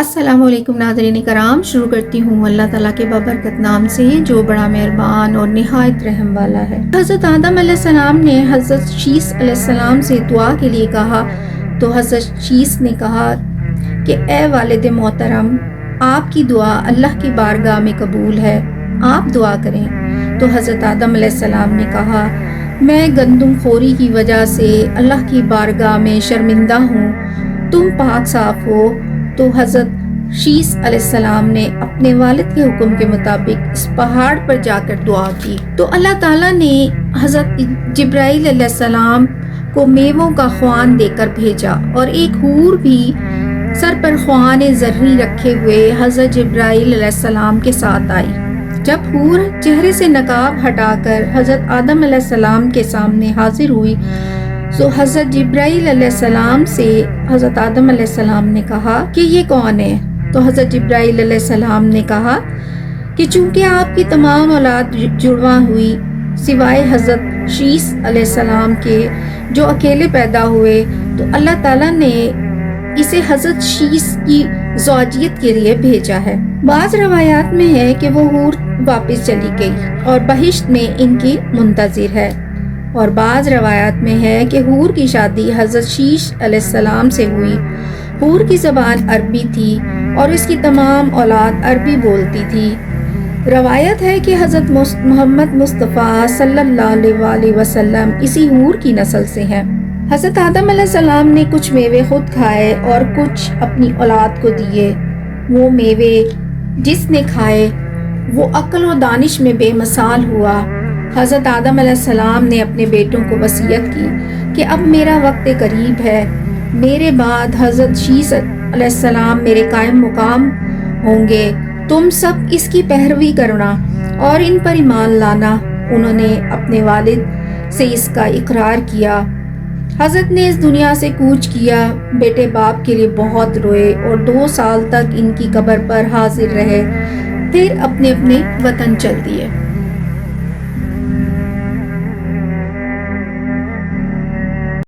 السلام علیکم ناظرین کرام، شروع کرتی ہوں اللہ تعالیٰ کے بابرکت نام سے جو بڑا مہربان اور نہایت رحم والا ہے۔ حضرت آدم علیہ السلام نے حضرت شیث علیہ السلام سے دعا کے لیے کہا تو حضرت شیث نے کہا کہ اے والد محترم، آپ کی دعا اللہ کی بارگاہ میں قبول ہے، آپ دعا کریں۔ تو حضرت آدم علیہ السلام نے کہا میں گندم خوری کی وجہ سے اللہ کی بارگاہ میں شرمندہ ہوں، تم پاک صاف ہو۔ تو حضرت شیث علیہ السلام نے اپنے والد کے حکم کے مطابق اس پہاڑ پر جا کر دعا کی تو اللہ تعالیٰ نے حضرت جبرائیل علیہ السلام کو میووں کا خوان دے کر بھیجا، اور ایک حور بھی سر پر خوان زرعی رکھے ہوئے حضرت جبرائیل علیہ السلام کے ساتھ آئی۔ جب حور چہرے سے نقاب ہٹا کر حضرت آدم علیہ السلام کے سامنے حاضر ہوئی تو حضرت جبرائیل علیہ السلام سے حضرت آدم علیہ السلام نے کہا کہ یہ کون ہے؟ تو حضرت جبرائیل علیہ السلام نے کہا کہ چونکہ آپ کی تمام اولاد جڑواں ہوئی سوائے حضرت شیث علیہ السلام کے جو اکیلے پیدا ہوئے، تو اللہ تعالیٰ نے اسے حضرت شیث کی زوجیت کے لیے بھیجا ہے۔ بعض روایات میں ہے کہ وہ حور واپس چلی گئی اور بہشت میں ان کی منتظر ہے، اور بعض روایات میں ہے کہ حور کی شادی حضرت شیث علیہ السلام سے ہوئی۔ حور کی زبان عربی تھی اور اس کی تمام اولاد عربی بولتی تھی۔ روایت ہے کہ حضرت محمد مصطفیٰ صلی اللہ علیہ وسلم اسی حور کی نسل سے ہیں۔ حضرت آدم علیہ السلام نے کچھ میوے خود کھائے اور کچھ اپنی اولاد کو دیے۔ وہ میوے جس نے کھائے وہ عقل و دانش میں بے مثال ہوا۔ حضرت آدم علیہ السلام نے اپنے بیٹوں کو وصیت کی کہ اب میرا وقت قریب ہے، میرے بعد حضرت شیث علیہ السلام میرے قائم مقام ہوں گے، تم سب اس کی پیروی کرنا اور ان پر ایمان لانا۔ انہوں نے اپنے والد سے اس کا اقرار کیا۔ حضرت نے اس دنیا سے کوچ کیا، بیٹے باپ کے لیے بہت روئے اور 2 سال تک ان کی قبر پر حاضر رہے، پھر اپنے اپنے وطن چل دیے۔